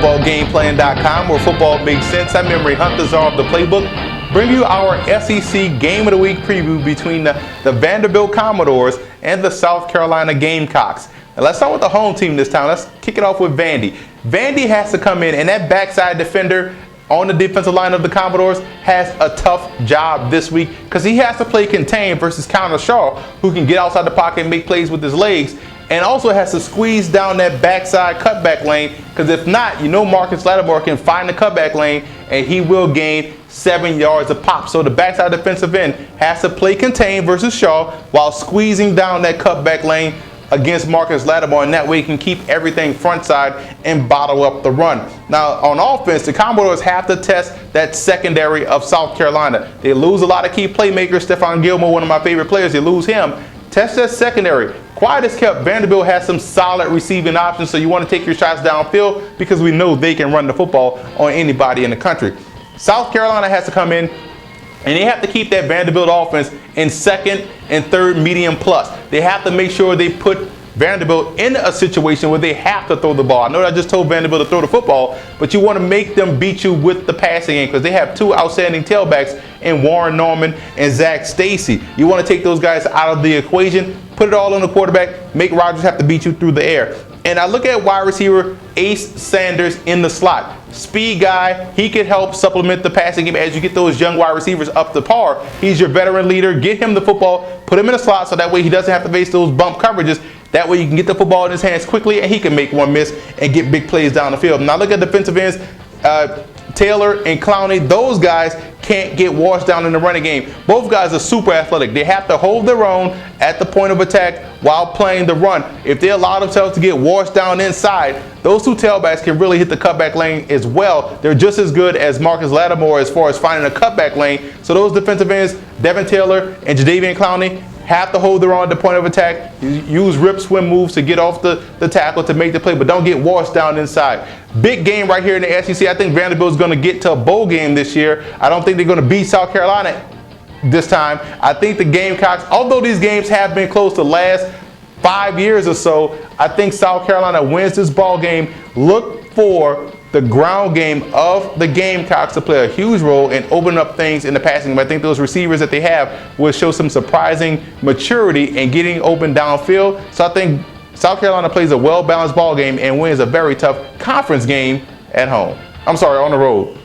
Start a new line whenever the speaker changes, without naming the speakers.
footballgameplan.com, where football makes sense. I'm Emery Hunt, the czar of the playbook. Bring you our SEC Game of the Week preview between the Vanderbilt Commoders and the South Carolina Gamecocks. Now let's start with the home team this time. Let's kick it off with Vandy. Vandy has to come in, and that backside defender on the defensive line of the Commoders has a tough job this week because he has to play contain versus Connor Shaw, who can get outside the pocket and make plays with his legs, and also has to squeeze down that backside cutback lane, because if not, you know Marcus Lattimore can find the cutback lane and he will gain 7 yards a pop. So the backside defensive end has to play contain versus Shaw while squeezing down that cutback lane against Marcus Lattimore, and that way he can keep everything front side and bottle up the run. Now on offense, the Commodores have to test that secondary of South Carolina. They lose a lot of key playmakers. Stephon Gilmore, one of my favorite players, they lose him. Test that secondary. Quiet as kept, Vanderbilt has some solid receiving options, so you want to take your shots downfield because we know they can run the football on anybody in the country. South Carolina has to come in, and they have to keep that Vanderbilt offense in second and third medium plus. They have to make sure they put Vanderbilt in a situation where they have to throw the ball. I know I just told Vanderbilt to throw the football, but you want to make them beat you with the passing game because they have two outstanding tailbacks in Warren Norman and Zach Stacy. You want to take those guys out of the equation, put it all on the quarterback, make Rodgers have to beat you through the air. And I look at wide receiver Ace Sanders in the slot. Speed guy, he could help supplement the passing game as you get those young wide receivers up to par. He's your veteran leader. Get him the football, put him in the slot so that way he doesn't have to face those bump coverages. That way you can get the football in his hands quickly and he can make one miss and get big plays down the field. Now look at defensive ends. Taylor and Clowney, those guys can't get washed down in the running game. Both guys are super athletic. They have to hold their own at the point of attack while playing the run. If they allow themselves to get washed down inside, those two tailbacks can really hit the cutback lane as well. They're just as good as Marcus Lattimore as far as finding a cutback lane. So those defensive ends, Devin Taylor and Jadeveon Clowney, have to hold their own at the point of attack. Use rip swim moves to get off the tackle to make the play, but don't get washed down inside. Big game right here in the SEC. I think Vanderbilt is going to get to a bowl game this year. I don't think they're going to beat South Carolina this time. I think the Gamecocks, although these games have been close the last 5 years or so, I think South Carolina wins this ball game. Look for the ground game of the Gamecocks to play a huge role in opening up things in the passing game. I think those receivers that they have will show some surprising maturity in getting open downfield. So I think South Carolina plays a well-balanced ball game and wins a very tough conference game at home. I'm sorry, on the road.